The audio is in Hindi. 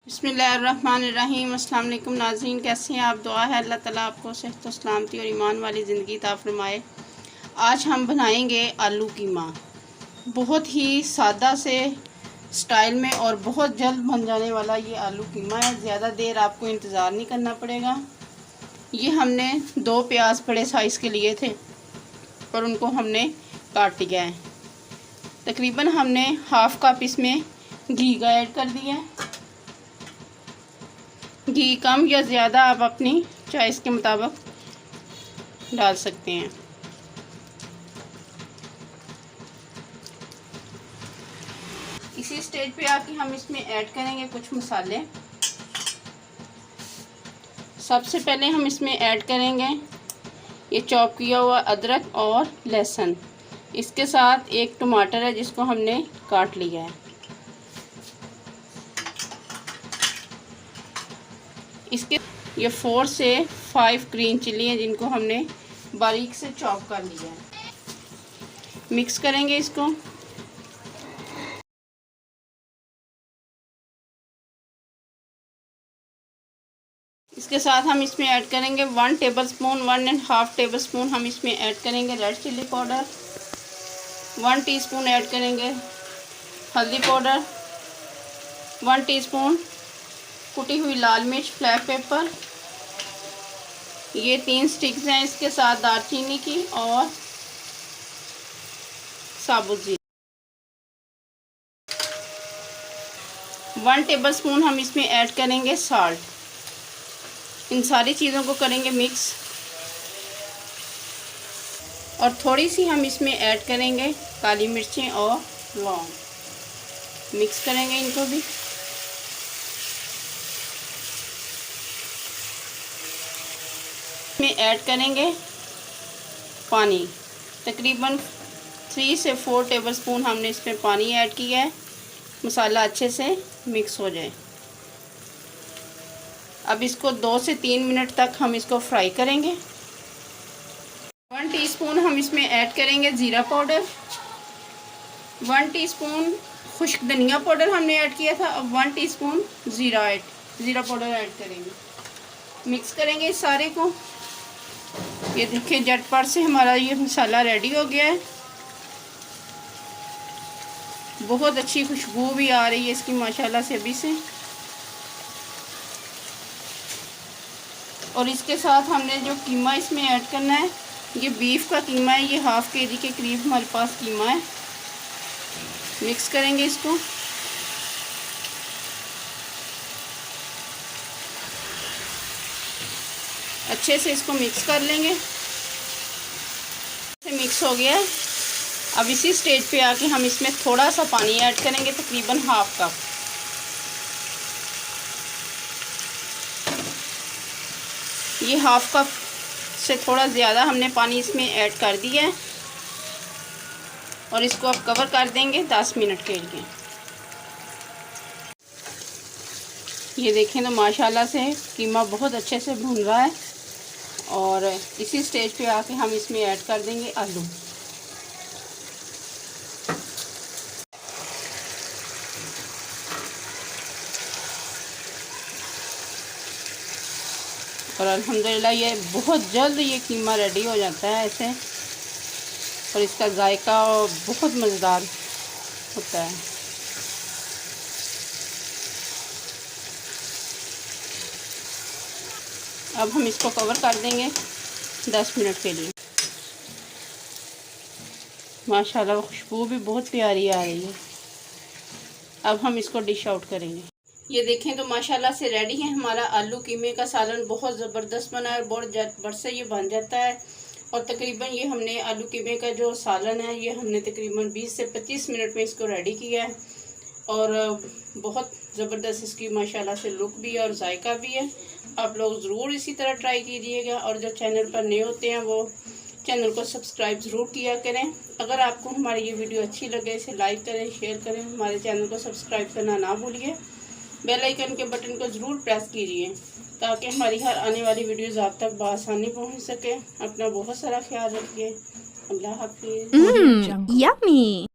बिस्मिल्लाहिर्रहमानिर्रहीम। अस्सलाम वालेकुम नाज़रीन, कैसे हैं आप? दुआ है अल्लाह ताला आपको सेहत व सलामती और ईमान वाली ज़िंदगी अता फरमाए। आज हम बनाएंगे आलू कीमा, बहुत ही सादा से स्टाइल में और बहुत जल्द बन जाने वाला ये आलू कीमा है। ज़्यादा देर आपको इंतज़ार नहीं करना पड़ेगा। ये हमने 2 प्याज बड़े साइज़ के लिए थे और उनको हमने काट लिया है। तकरीबन हमने हाफ़ कप इसमें घी का ऐड कर दिया है। घी कम या ज़्यादा आप अपनी चॉइस के मुताबिक डाल सकते हैं। इसी स्टेज पे आके हम इसमें ऐड करेंगे कुछ मसाले। सबसे पहले हम इसमें ऐड करेंगे ये चॉप किया हुआ अदरक और लहसुन। इसके साथ एक टमाटर है जिसको हमने काट लिया है। इसके ये 4 से 5 ग्रीन चिली हैं जिनको हमने बारीक से चॉप कर लिया है। मिक्स करेंगे इसको। इसके साथ हम इसमें ऐड करेंगे 1 टेबलस्पून 1.5 टेबलस्पून हम इसमें ऐड करेंगे red chilli powder. 1 teaspoon add करेंगे हल्दी पाउडर। 1 टीस्पून कुटी हुई लाल मिर्च ब्लैक पेपर। ये 3 स्टिक्स हैं। इसके साथ दालचीनी की और साबुत जीरा। 1 टेबलस्पून हम इसमें ऐड करेंगे साल्ट। इन सारी चीज़ों को करेंगे मिक्स और थोड़ी सी हम इसमें ऐड करेंगे काली मिर्चें और लौंग। मिक्स करेंगे इनको भी। इसमें ऐड करेंगे पानी। तकरीबन 3 से 4 टेबलस्पून हमने इसमें पानी ऐड किया है। मसाला अच्छे से मिक्स हो जाए। अब इसको 2 से 3 मिनट तक हम इसको फ्राई करेंगे। 1 टीस्पून हम इसमें ऐड करेंगे ज़ीरा पाउडर। 1 टीस्पून खुश्क धनिया पाउडर हमने ऐड किया था। अब 1 टीस्पून ज़ीरा पाउडर ऐड करेंगे। मिक्स करेंगे इस सारे को। ये देखिए झटपट से हमारा ये मसाला रेडी हो गया है। बहुत अच्छी खुशबू भी आ रही है इसकी माशाल्लाह से अभी से। और इसके साथ हमने जो कीमा इसमें ऐड करना है, ये बीफ का कीमा है। ये हाफ़ केजी के करीब हमारे पास कीमा है। मिक्स करेंगे इसको। अच्छे से इसको मिक्स कर लेंगे। मिक्स हो गया है। अब इसी स्टेज पे आके हम इसमें थोड़ा सा पानी ऐड करेंगे, तकरीबन हाफ़ कप। ये हाफ़ कप से थोड़ा ज़्यादा हमने पानी इसमें ऐड कर दिया है और इसको अब कवर कर देंगे 10 मिनट के लिए। ये देखें तो माशाल्लाह से कीमा बहुत अच्छे से भुन रहा है। और इसी स्टेज पे आके हम इसमें ऐड कर देंगे आलू। और अल्हम्दुलिल्लाह ये बहुत जल्द ये कीमा रेडी हो जाता है ऐसे। और इसका जायका बहुत मज़ेदार होता है। अब हम इसको कवर कर देंगे 10 मिनट के लिए। माशाल्लाह खुशबू भी बहुत प्यारी आ रही है। अब हम इसको डिश आउट करेंगे। ये देखें तो माशाल्लाह से रेडी है हमारा आलू कीमे का सालन। बहुत ज़बरदस्त बना है और बहुत झटपट से ये बन जाता है। और तकरीबन ये हमने आलू कीमे का जो सालन है ये हमने तकरीबन 20 से 25 मिनट में इसको रेडी किया है। और बहुत ज़बरदस्त इसकी माशाल्लाह से लुक भी है और जायका भी है। आप लोग ज़रूर इसी तरह ट्राई कीजिएगा। और जो चैनल पर नए होते हैं वो चैनल को सब्सक्राइब ज़रूर किया करें। अगर आपको हमारी ये वीडियो अच्छी लगे इसे लाइक करें, शेयर करें। हमारे चैनल को सब्सक्राइब करना ना भूलिए। बेल आइकन के बटन को ज़रूर प्रेस कीजिए ताकि हमारी हर आने वाली वीडियोज़ आप तक बआसानी पहुँच सके। अपना बहुत सारा ख्याल रखिए। अल्लाह हाफिज़। Yummy.